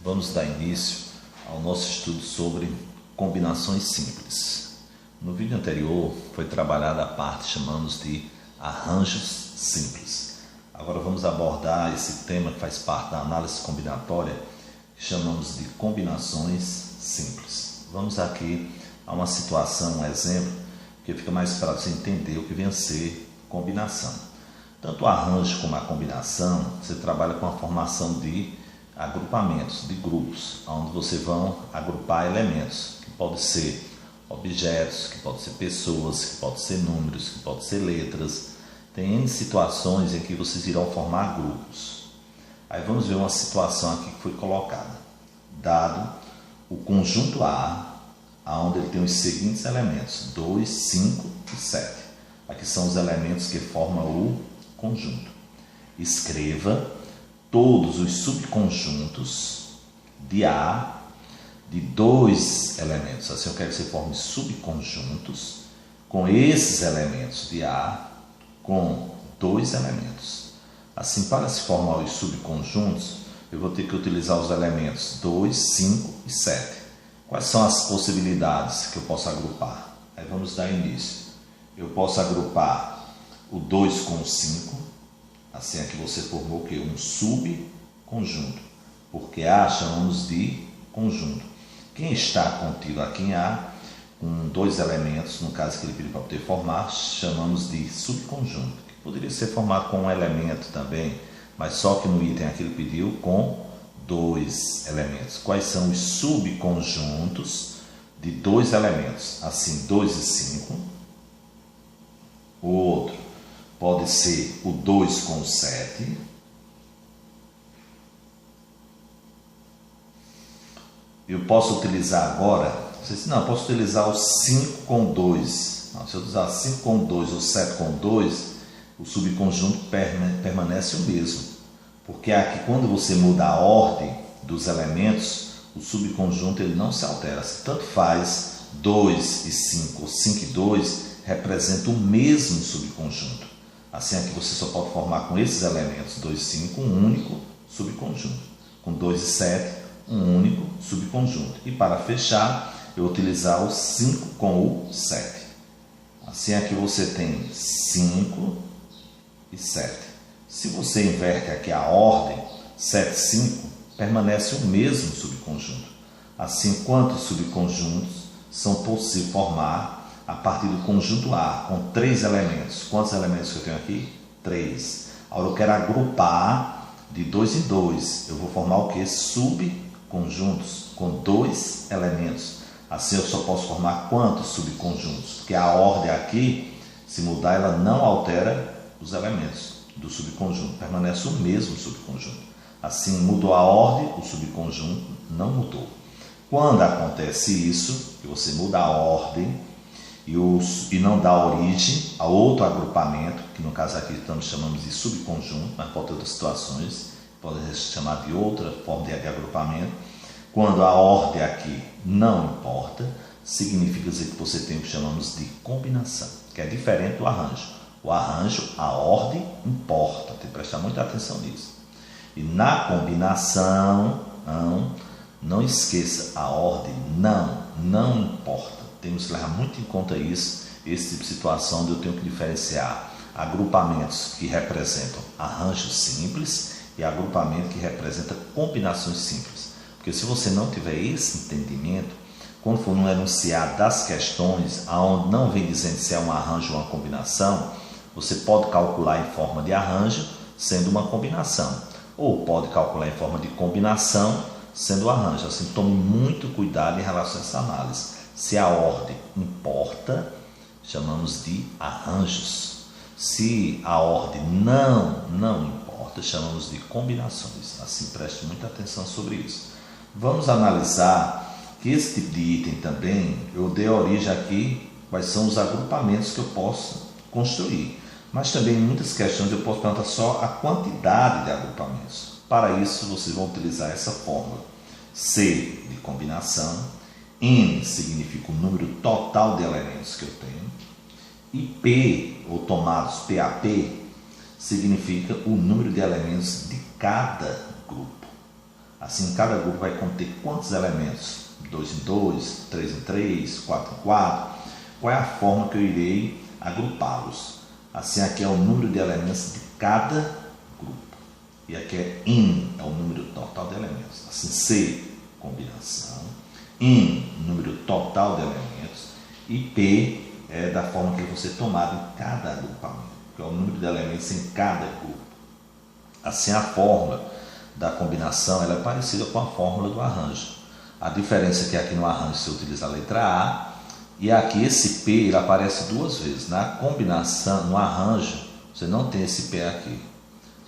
Vamos dar início ao nosso estudo sobre combinações simples. No vídeo anterior foi trabalhada a parte que chamamos de arranjos simples. Agora vamos abordar esse tema que faz parte da análise combinatória, que chamamos de combinações simples. Vamos aqui a uma situação, um exemplo, que fica mais para você entender o que vem a ser combinação. Tanto o arranjo como a combinação, você trabalha com a formação de agrupamentos, de grupos, onde você vão agrupar elementos, que podem ser objetos, que podem ser pessoas, que podem ser números, que podem ser letras. Tem N situações em que vocês irão formar grupos. Aí vamos ver uma situação aqui que foi colocada. Dado o conjunto A, onde ele tem os seguintes elementos, 2, 5 e 7. Aqui são os elementos que formam o conjunto. Escreva todos os subconjuntos de A de dois elementos. Assim eu quero que você forme subconjuntos com esses elementos de A com dois elementos. Assim, para se formar os subconjuntos, eu vou ter que utilizar os elementos 2, 5 e 7. Quais são as possibilidades que eu posso agrupar? Aí vamos dar início. Eu posso agrupar o 2 com o 5. Assim aqui você formou o quê? Um subconjunto. Porque A chamamos de conjunto. Quem está contido aqui em A, com dois elementos, no caso que ele pediu para poder formar, chamamos de subconjunto. Que poderia ser formado com um elemento também, mas só que no item aqui ele pediu com dois elementos. Quais são os subconjuntos de dois elementos? Assim, 2 e 5. O outro pode ser o 2 com o 7. Eu posso utilizar agora, não, eu posso utilizar o 5 com 2. Não, se eu usar 5 com 2 ou 7 com 2, o subconjunto permanece o mesmo. Porque aqui, quando você muda a ordem dos elementos, o subconjunto ele não se altera. Tanto faz 2 e 5 ou 5 e 2 representam o mesmo subconjunto. Assim aqui você só pode formar com esses elementos 2 e 5 um único subconjunto. Com 2 e 7 um único subconjunto. E para fechar, eu vou utilizar o 5 com o 7. Assim aqui você tem 5 e 7. Se você inverte aqui a ordem, 7 e 5 permanece o mesmo subconjunto. Assim, quantos subconjuntos são possíveis formar a partir do conjunto A, com 3 elementos? Quantos elementos que eu tenho aqui? 3. Agora eu quero agrupar de 2 em 2. Eu vou formar o que? Subconjuntos com 2 elementos. Assim eu só posso formar quantos subconjuntos? Porque a ordem aqui, se mudar, ela não altera os elementos do subconjunto, permanece o mesmo subconjunto. Assim, mudou a ordem, o subconjunto não mudou. Quando acontece isso, que você muda a ordem e não dá origem a outro agrupamento, que no caso aqui estamos chamando de subconjunto, mas pode ter outras situações, pode ser chamado de outra forma de agrupamento. Quando a ordem aqui não importa, significa dizer que você tem o que chamamos de combinação, que é diferente do arranjo. O arranjo, a ordem importa, tem que prestar muita atenção nisso. E na combinação, não esqueça, a ordem não importa. Temos que levar muito em conta isso, esse tipo de situação onde eu tenho que diferenciar agrupamentos que representam arranjos simples e agrupamento que representa combinações simples. Porque se você não tiver esse entendimento, quando for no enunciado das questões, onde não vem dizendo se é um arranjo ou uma combinação, você pode calcular em forma de arranjo, sendo uma combinação. Ou pode calcular em forma de combinação, sendo arranjo. Assim, tome muito cuidado em relação a essa análise. Se a ordem importa, chamamos de arranjos. Se a ordem não importa, chamamos de combinações. Assim, preste muita atenção sobre isso. Vamos analisar que esse tipo de item também, eu dei origem aqui, quais são os agrupamentos que eu posso construir. Mas também em muitas questões eu posso perguntar só a quantidade de agrupamentos. Para isso vocês vão utilizar essa fórmula. C de combinação, N significa o número total de elementos que eu tenho, e P, ou tomados PAP, significa o número de elementos de cada grupo. Assim, cada grupo vai conter quantos elementos? 2 em 2, 3 em 3, 4 em 4. Qual é a forma que eu irei agrupá-los? Assim, aqui é o número de elementos de cada grupo. E aqui é N, é o número total de elementos. Assim, C, combinação. N, número total de elementos. E P é da forma que vai ser tomado em cada agrupamento, que é o número de elementos em cada grupo. Assim, a fórmula da combinação ela é parecida com a fórmula do arranjo. A diferença é que aqui no arranjo você utiliza a letra A e aqui esse P ele aparece duas vezes. Na combinação, no arranjo, você não tem esse P aqui.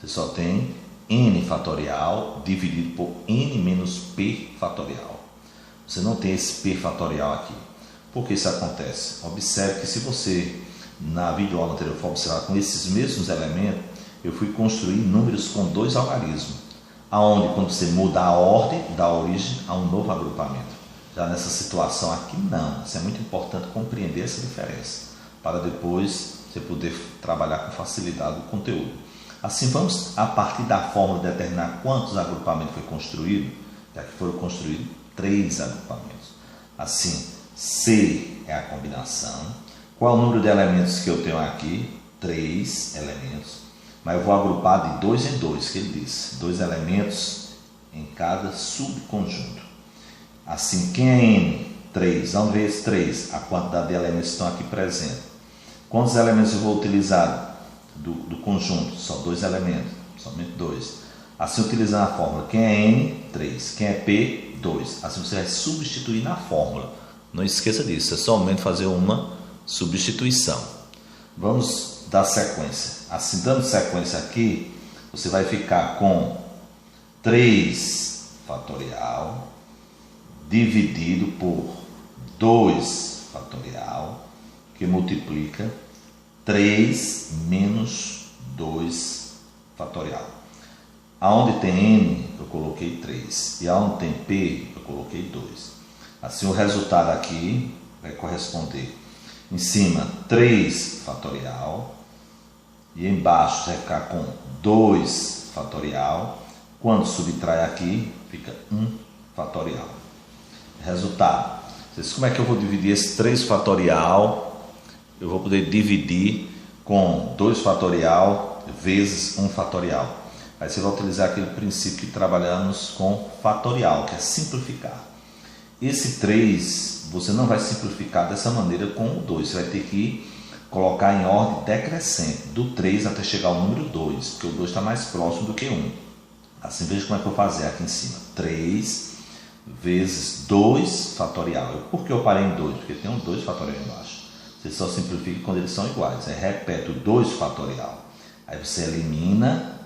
Você só tem N fatorial dividido por N menos P fatorial. Você não tem esse P fatorial aqui. Por que isso acontece? Observe que se você, na videoaula anterior, for observar com esses mesmos elementos, eu fui construir números com dois algarismos, aonde quando você muda a ordem, dá origem a um novo agrupamento. Já nessa situação aqui não. Isso é muito importante compreender essa diferença, para depois você poder trabalhar com facilidade o conteúdo. Assim, vamos a partir da fórmula determinar quantos agrupamentos foi construído, já que foram construídos 3 agrupamentos. Assim, C é a combinação. Qual é o número de elementos que eu tenho aqui? 3 elementos. Mas eu vou agrupar de 2 em 2, que ele disse. 2 elementos em cada subconjunto. Assim, quem é N? 3. Vamos ver esse 3, a quantidade de elementos que estão aqui presentes. Quantos elementos eu vou utilizar do conjunto? Só 2 elementos, somente 2. Assim, utilizando a fórmula, quem é N? 3. Quem é P? 2. Assim, você vai substituir na fórmula. Não esqueça disso, é somente fazer uma substituição. Vamos dar sequência. Assim, dando sequência aqui, você vai ficar com 3 fatorial dividido por 2 fatorial, que multiplica 3 menos 2 fatorial. Aonde tem N, eu coloquei 3. E aonde tem P, eu coloquei 2. Assim, o resultado aqui vai corresponder em cima 3 fatorial e embaixo vai ficar com 2 fatorial. Quando subtrai aqui, fica 1 fatorial. Resultado. Como é que eu vou dividir esse 3 fatorial? Eu vou poder dividir com 2 fatorial vezes 1 fatorial. Aí você vai utilizar aquele princípio que trabalhamos com fatorial, que é simplificar. Esse 3, você não vai simplificar dessa maneira com o 2. Você vai ter que colocar em ordem decrescente, do 3 até chegar ao número 2, porque o 2 está mais próximo do que 1. Assim, veja como é que eu vou fazer aqui em cima. 3 vezes 2 fatorial. Por que eu parei em 2? Porque tem um 2 fatorial embaixo. Você só simplifica quando eles são iguais. Aí repete o 2 fatorial. Aí você elimina.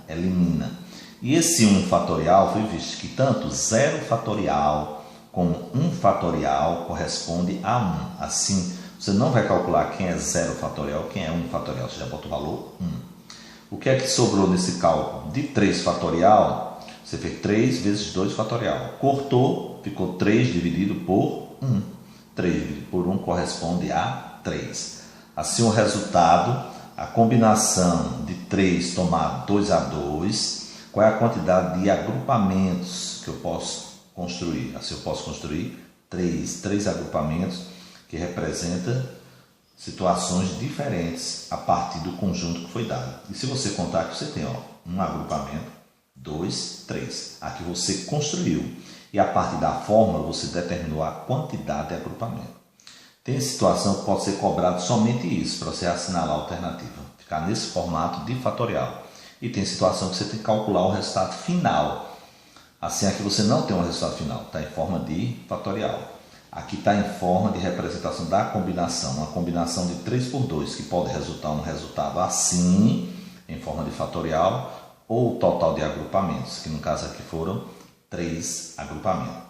E esse 1 fatorial foi visto que tanto 0 fatorial como 1 fatorial corresponde a 1. Assim, você não vai calcular quem é 0 fatorial, quem é 1 fatorial. Você já bota o valor 1. O que é que sobrou nesse cálculo? De 3 fatorial, você fez 3 vezes 2 fatorial. Cortou, ficou 3 dividido por 1. 3 dividido por 1 corresponde a 3. Assim, o resultado, a combinação de 3 tomado 2 a 2, qual é a quantidade de agrupamentos que eu posso construir? Assim, eu posso construir 3 agrupamentos que representam situações diferentes a partir do conjunto que foi dado. E se você contar aqui, você tem um agrupamento, 2, 3. Aqui você construiu. E a partir da fórmula você determinou a quantidade de agrupamento. Tem situação que pode ser cobrado somente isso, para você assinalar a alternativa. Ficar nesse formato de fatorial. E tem situação que você tem que calcular o resultado final. Assim, aqui você não tem um resultado final, está em forma de fatorial. Aqui está em forma de representação da combinação, uma combinação de 3 por 2, que pode resultar um resultado assim, em forma de fatorial, ou o total de agrupamentos, que no caso aqui foram 3 agrupamentos.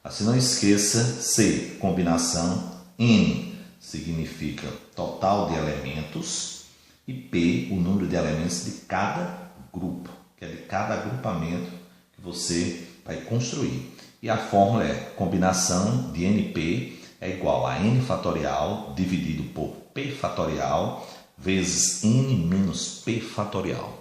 Assim, não esqueça, C, combinação, N significa total de elementos, e P, o número de elementos de cada grupo, que é de cada agrupamento que você vai construir. E a fórmula é combinação de NP é igual a N fatorial dividido por P fatorial vezes N menos P fatorial.